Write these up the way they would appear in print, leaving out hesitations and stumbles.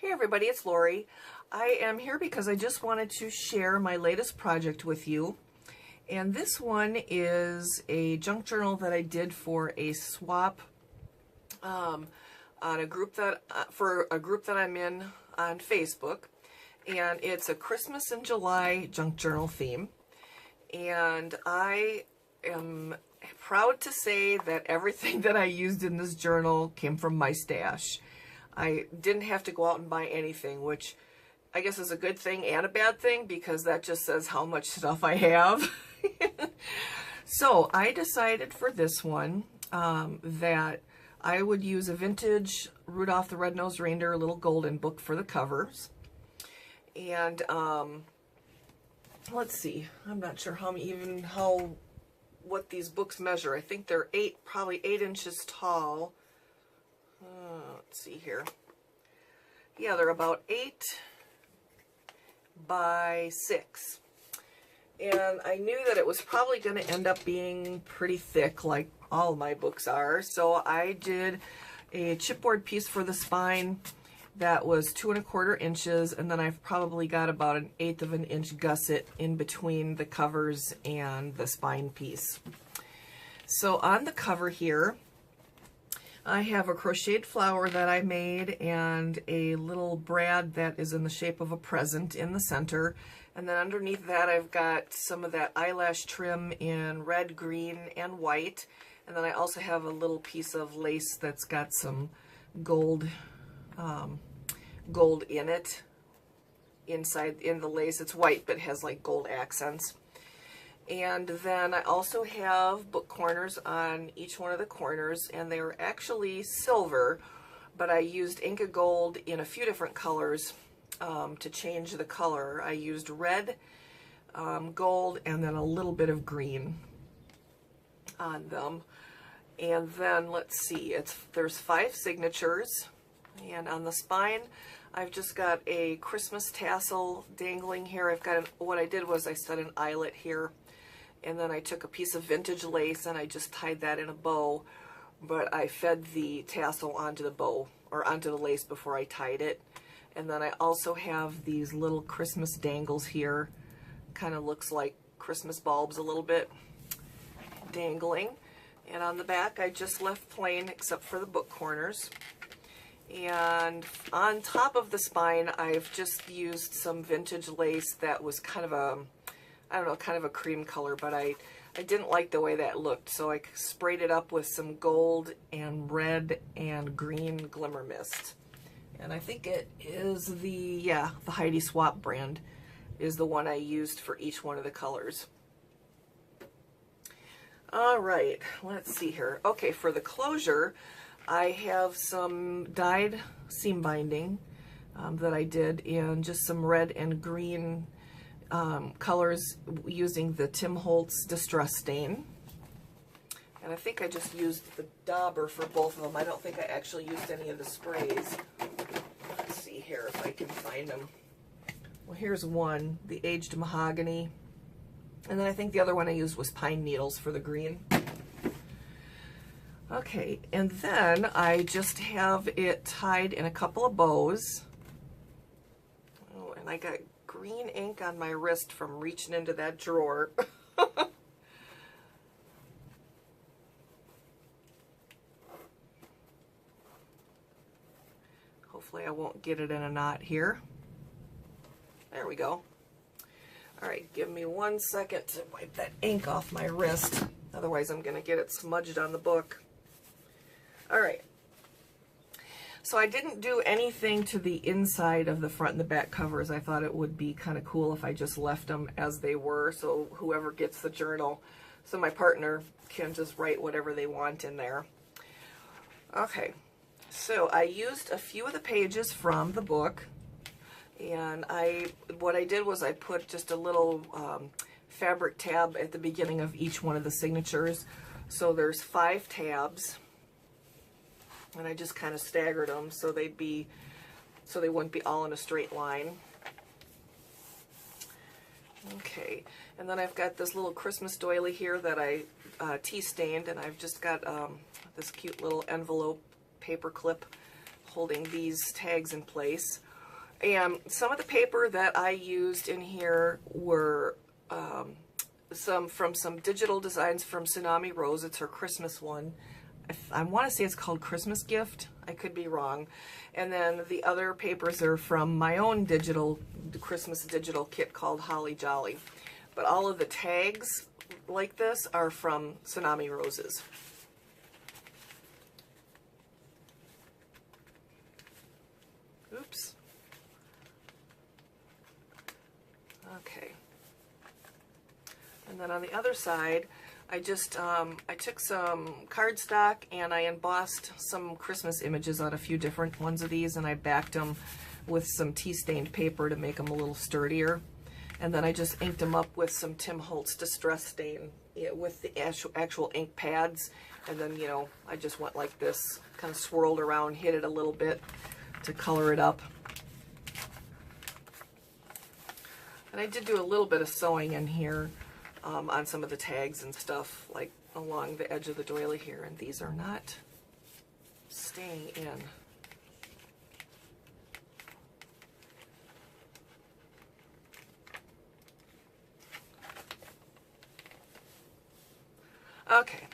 Hey everybody, it's Lori. I am here because I just wanted to share my latest project with you. And this one is a junk journal that I did for a swap on a group that for a group that I'm in on Facebook. And it's a Christmas in July junk journal theme. And I am proud to say that everything that I used in this journal came from my stash. I didn't have to go out and buy anything, which I guess is a good thing and a bad thing because that just says how much stuff I have. So I decided for this one that I would use a vintage Rudolph the Red-Nosed Reindeer Little Golden book for the covers. And let's see, I'm not sure what these books measure. I think they're probably 8 inches tall. Let's see here. Yeah, they're about 8 by 6. And I knew that it was probably going to end up being pretty thick, like all my books are. So I did a chipboard piece for the spine that was 2 1/4 inches, and then I've probably got about 1/8 of an inch gusset in between the covers and the spine piece. So on the cover here, I have a crocheted flower that I made and a little brad that is in the shape of a present in the center. And then underneath that I've got some of that eyelash trim in red, green, and white. And then I also have a little piece of lace that's got some gold in it. Inside in the lace, it's white but has like gold accents. And then I also have book corners on each one of the corners, and they are actually silver, but I used Inka Gold in a few different colors to change the color. I used red, gold, and then a little bit of green on them. And then let's see, there's 5 signatures, and on the spine I've just got a Christmas tassel dangling here. What I did was I set an eyelet here. And then I took a piece of vintage lace and I just tied that in a bow, but I fed the tassel onto the bow, or onto the lace before I tied it. And then I also have these little Christmas dangles here. Kind of looks like Christmas bulbs a little bit, dangling. And on the back I just left plain except for the book corners. And on top of the spine I've just used some vintage lace that was kind of a, I don't know, kind of a cream color, but I didn't like the way that looked, so I sprayed it up with some gold and red and green glimmer mist. And I think it is the Heidi Swapp brand is the one I used for each one of the colors. All right, let's see here. Okay, for the closure, I have some dyed seam binding that I did in just some red and green colors using the Tim Holtz Distress Stain. And I think I just used the dauber for both of them. I don't think I actually used any of the sprays. Let's see here if I can find them. Well, here's one, the Aged Mahogany. And then I think the other one I used was Pine Needles for the green. Okay, and then I just have it tied in a couple of bows. Oh, and I got green ink on my wrist from reaching into that drawer. Hopefully I won't get it in a knot here. There we go. Alright, give me 1 second to wipe that ink off my wrist. Otherwise I'm going to get it smudged on the book. Alright. So I didn't do anything to the inside of the front and the back covers. I thought it would be kind of cool if I just left them as they were, so whoever gets the journal, so my partner can just write whatever they want in there. Okay, so I used a few of the pages from the book, and what I did was I put just a little fabric tab at the beginning of each one of the signatures. So there's 5 tabs. And I just kind of staggered them so they wouldn't be all in a straight line. Okay, and then I've got this little Christmas doily here that I tea stained, and I've just got this cute little envelope paper clip holding these tags in place. And some of the paper that I used in here were some digital designs from Tsunami Rose. It's her Christmas one. I want to say it's called Christmas Gift. I could be wrong. And then the other papers are from my own Christmas digital kit called Holly Jolly. But all of the tags like this are from Tsunami Roses. Oops. Okay. And then on the other side, I took some cardstock and I embossed some Christmas images on a few different ones of these, and I backed them with some tea-stained paper to make them a little sturdier. And then I just inked them up with some Tim Holtz Distress Stain with the actual ink pads. And then, you know, I just went like this, kind of swirled around, hit it a little bit to color it up. And I did do a little bit of sewing in here on some of the tags and stuff, like along the edge of the doily here, and these are not staying in. Okay.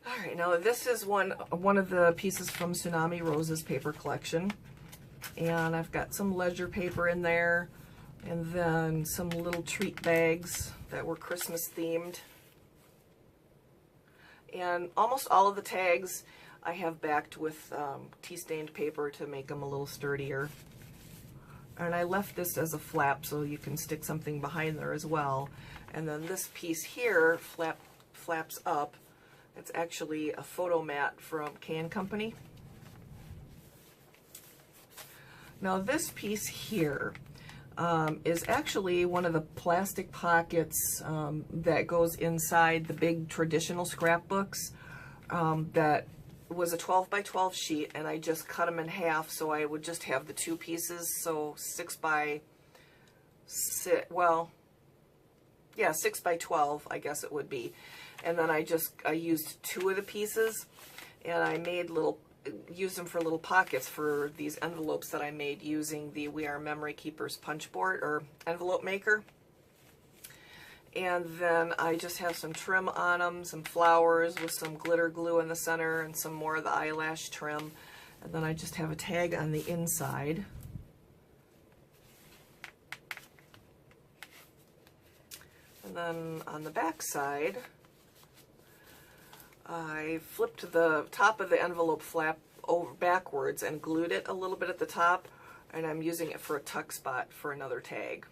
All right, now this is one of the pieces from Tsunami Rose's paper collection, and I've got some ledger paper in there, and then some little treat bags that were Christmas themed. And almost all of the tags I have backed with tea-stained paper to make them a little sturdier. And I left this as a flap so you can stick something behind there as well. And then this piece here flaps up. It's actually a photo mat from Can Company. Now this piece here is actually one of the plastic pockets that goes inside the big traditional scrapbooks. That was a 12 by 12 sheet, and I just cut them in half so I would just have the two pieces. So 6 by 12, I guess it would be. And then I used 2 of the pieces, and I made used them for little pockets for these envelopes that I made using the We Are Memory Keepers punch board or envelope maker. And then I just have some trim on them, some flowers with some glitter glue in the center and some more of the eyelash trim. And then I just have a tag on the inside. And then on the back side, I flipped the top of the envelope flap over backwards and glued it a little bit at the top, and I'm using it for a tuck spot for another tag.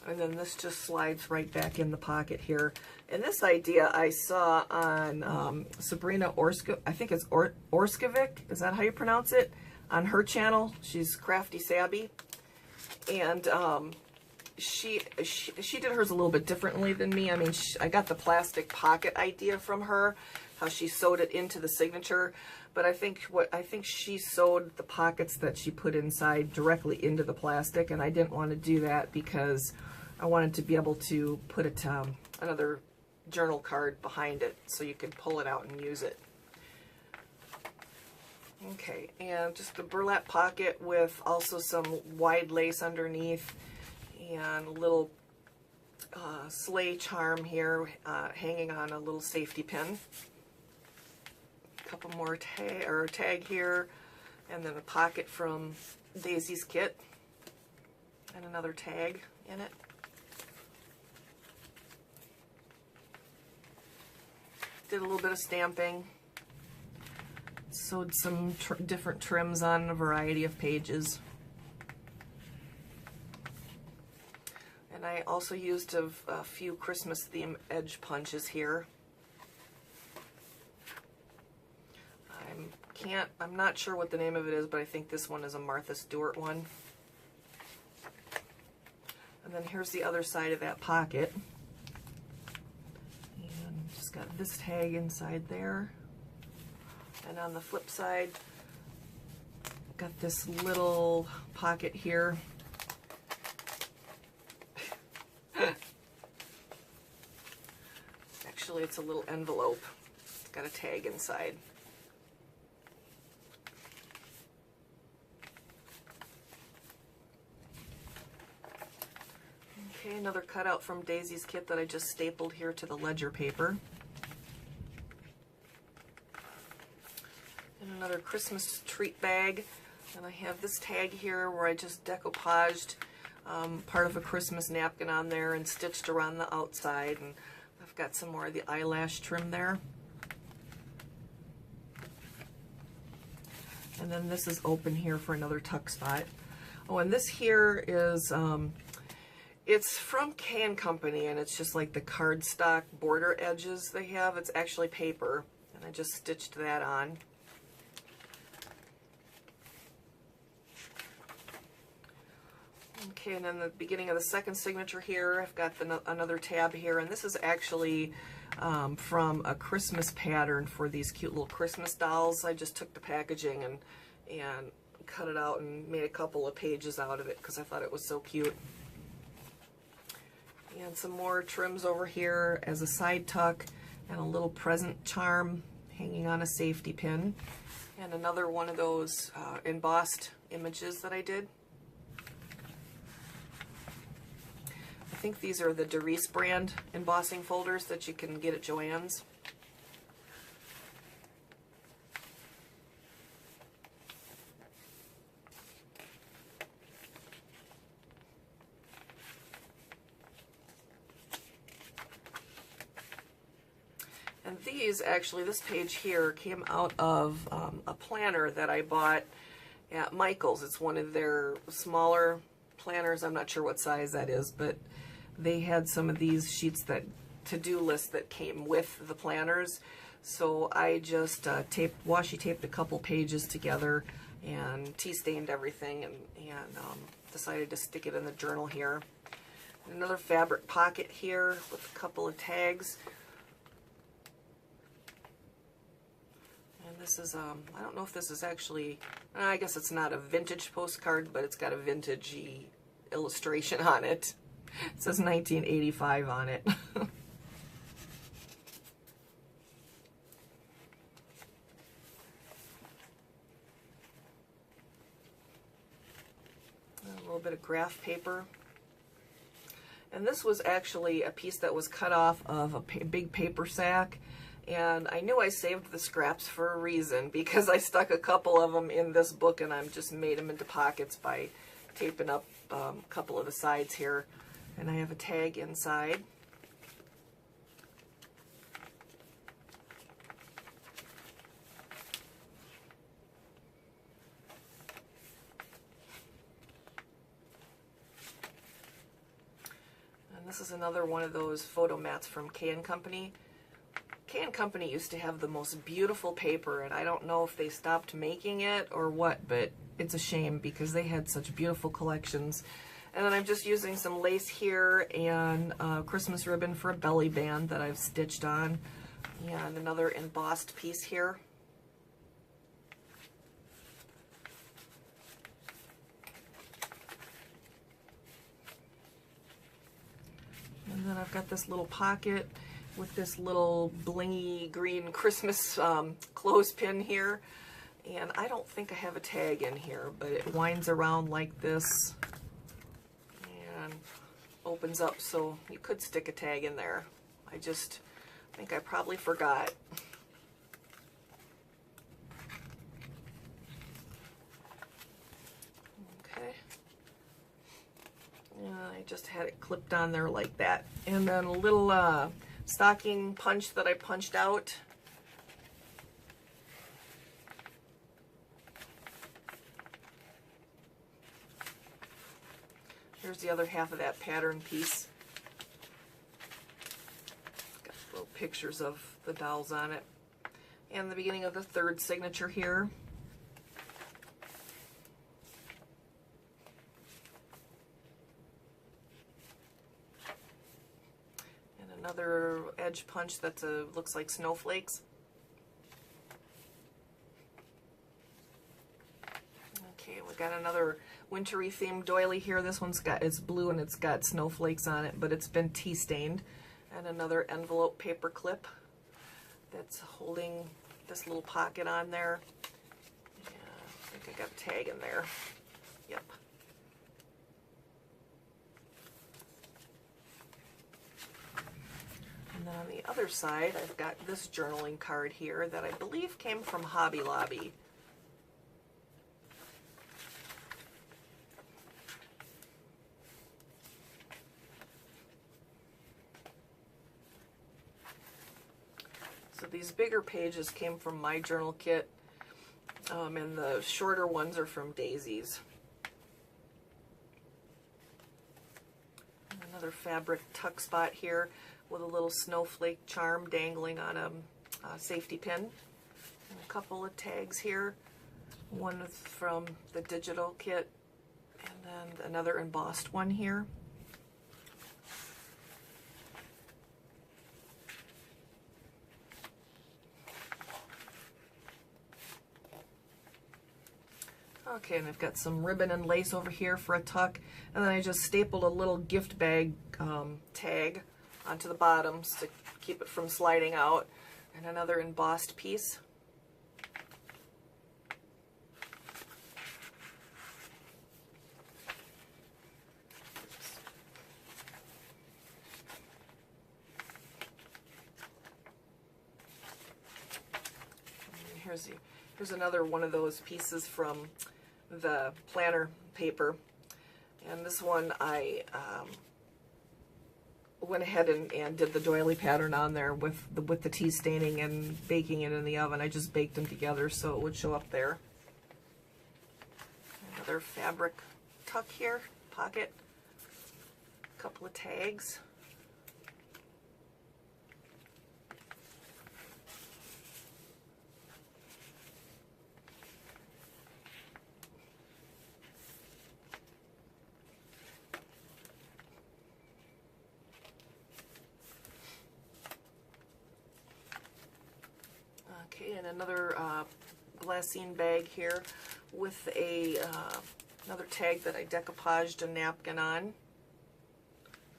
And then this just slides right back in the pocket here. And this idea I saw on Sabrina Orskovic, I think it's Orskovic, is that how you pronounce it? On her channel, she's Crafty Sabby. And she did hers a little bit differently than me. I mean, I got the plastic pocket idea from her, how she sewed it into the signature. But I think she sewed the pockets that she put inside directly into the plastic, and I didn't want to do that because I wanted to be able to put another journal card behind it so you could pull it out and use it. Okay, and just a burlap pocket with also some wide lace underneath, and a little sleigh charm here hanging on a little safety pin. A couple more tag here, and then a pocket from Daisy's kit, and another tag in it. Did a little bit of stamping. Sewed some different trims on a variety of pages. And I also used a few Christmas theme edge punches here. I'm not sure what the name of it is, but I think this one is a Martha Stewart one. And then here's the other side of that pocket. And just got this tag inside there. And on the flip side, got this little pocket here. Actually, it's a little envelope. It's got a tag inside. Okay, another cutout from Daisy's kit that I just stapled here to the ledger paper. And another Christmas treat bag. And I have this tag here where I just decoupaged part of a Christmas napkin on there and stitched around the outside. And I've got some more of the eyelash trim there. And then this is open here for another tuck spot. Oh, and this here is, it's from K & Company, and it's just like the cardstock border edges they have. It's actually paper, and I just stitched that on. Okay, and then the beginning of the second signature here, I've got another tab here, and this is actually from a Christmas pattern for these cute little Christmas dolls. I just took the packaging and cut it out and made a couple of pages out of it because I thought it was so cute. And some more trims over here as a side tuck, and a little present charm hanging on a safety pin, and another one of those embossed images that I did. I think these are the Doris brand embossing folders that you can get at Joann's. And these, actually, this page here came out of a planner that I bought at Michael's. It's one of their smaller planners. I'm not sure what size that is, but they had some of these sheets, that to-do lists that came with the planners. So I just washi taped a couple pages together and tea stained everything, and decided to stick it in the journal here. Another fabric pocket here with a couple of tags. And this is, I don't know if this is actually, I guess it's not a vintage postcard, but it's got a vintagey illustration on it. It says 1985 on it. A little bit of graph paper. And this was actually a piece that was cut off of a big paper sack. And I knew I saved the scraps for a reason, because I stuck a couple of them in this book, and I just made them into pockets by taping up a couple of the sides here. And I have a tag inside. And this is another one of those photo mats from K & Company. K & Company used to have the most beautiful paper, and I don't know if they stopped making it or what, but it's a shame because they had such beautiful collections. And then I'm just using some lace here and Christmas ribbon for a belly band that I've stitched on, and another embossed piece here. And then I've got this little pocket with this little blingy green Christmas clothespin here. And I don't think I have a tag in here, but it winds around like this and opens up, so you could stick a tag in there. I just think I probably forgot. Okay. And I just had it clipped on there like that. And then a little stocking punch that I punched out. Here's the other half of that pattern piece. Got little pictures of the dolls on it. And the beginning of the third signature here. And another edge punch that's looks like snowflakes. Okay, we got another wintry themed doily here. This it's blue and it's got snowflakes on it, but it's been tea stained. And another envelope paper clip that's holding this little pocket on there. Yeah, I think I got a tag in there. Yep. And then on the other side, I've got this journaling card here that I believe came from Hobby Lobby. So these bigger pages came from my journal kit, and the shorter ones are from Daisy's. Another fabric tuck spot here with a little snowflake charm dangling on a safety pin. And a couple of tags here, one from the digital kit, and then another embossed one here. Okay, and I've got some ribbon and lace over here for a tuck, and then I just stapled a little gift bag tag onto the bottoms to keep it from sliding out, and another embossed piece. And here's another one of those pieces from the planner paper, and this one I went ahead and did the doily pattern on there with the tea staining and baking it in the oven. I just baked them together so it would show up there. Another fabric tuck here, pocket, a couple of tags. Okay, and another glassine bag here with a another tag that I decoupaged a napkin on.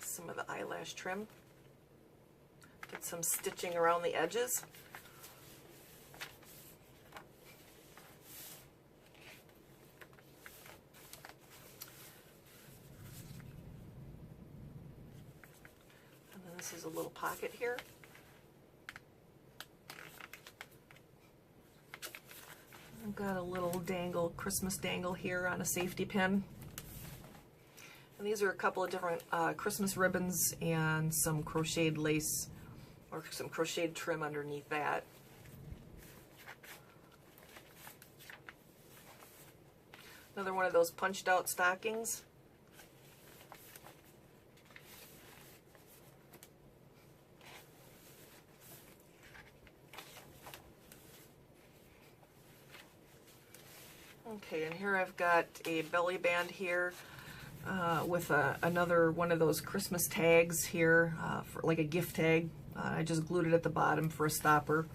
Some of the eyelash trim. Did some stitching around the edges. And then this is a little pocket here. I've got a little dangle, Christmas dangle here on a safety pin. And these are a couple of different Christmas ribbons and some crocheted lace or some crocheted trim underneath that. Another one of those punched out stockings. Okay, and here I've got a belly band here with another one of those Christmas tags here, for like a gift tag. I just glued it at the bottom for a stopper.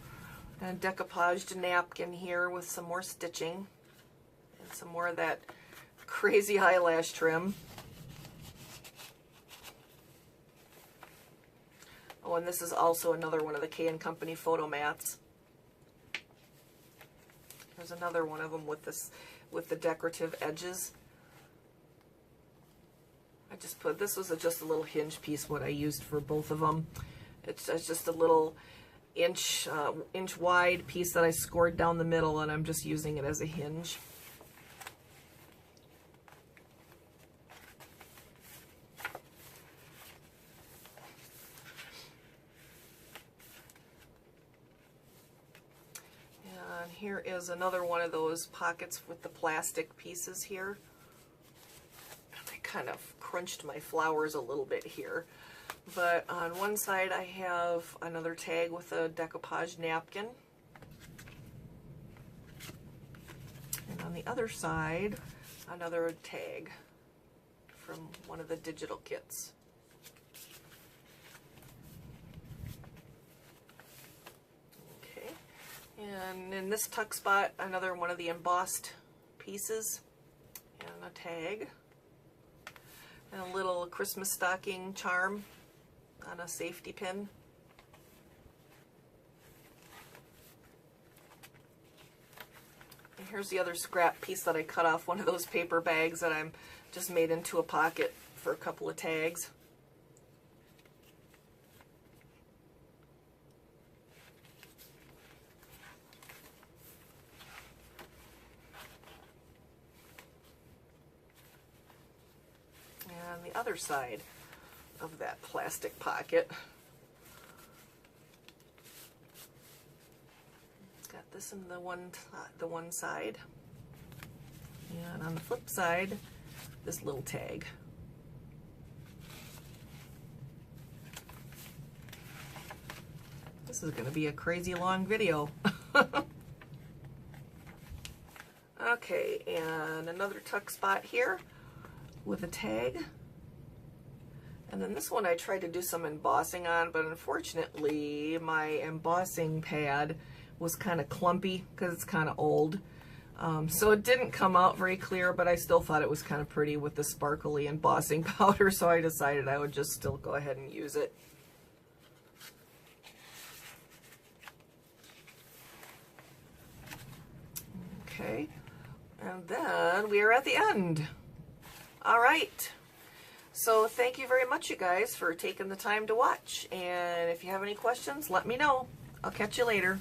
And a decoupaged napkin here with some more stitching and some more of that crazy eyelash trim. Oh, and this is also another one of the K & Company photo mats. There's another one of them with this, with the decorative edges. I just put, this was just a little hinge piece, what I used for both of them. It's just a little inch wide piece that I scored down the middle, and I'm just using it as a hinge. And here is another one of those pockets with the plastic pieces here. I kind of crunched my flowers a little bit here. But on one side I have another tag with a decoupage napkin. And on the other side, another tag from one of the digital kits. Okay, and in this tuck spot, another one of the embossed pieces and a tag. And a little Christmas stocking charm on a safety pin. And here's the other scrap piece that I cut off one of those paper bags that I'm just made into a pocket for a couple of tags. other side of that plastic pocket. Got this in the one side, and on the flip side, this little tag. This is going to be a crazy long video. Okay, and another tuck spot here with a tag. And then this one I tried to do some embossing on, but unfortunately my embossing pad was kind of clumpy because it's kind of old. So it didn't come out very clear, but I still thought it was kind of pretty with the sparkly embossing powder, so I decided I would just still go ahead and use it. Okay, and then we are at the end. All right. So thank you very much, you guys, for taking the time to watch. And if you have any questions, let me know. I'll catch you later.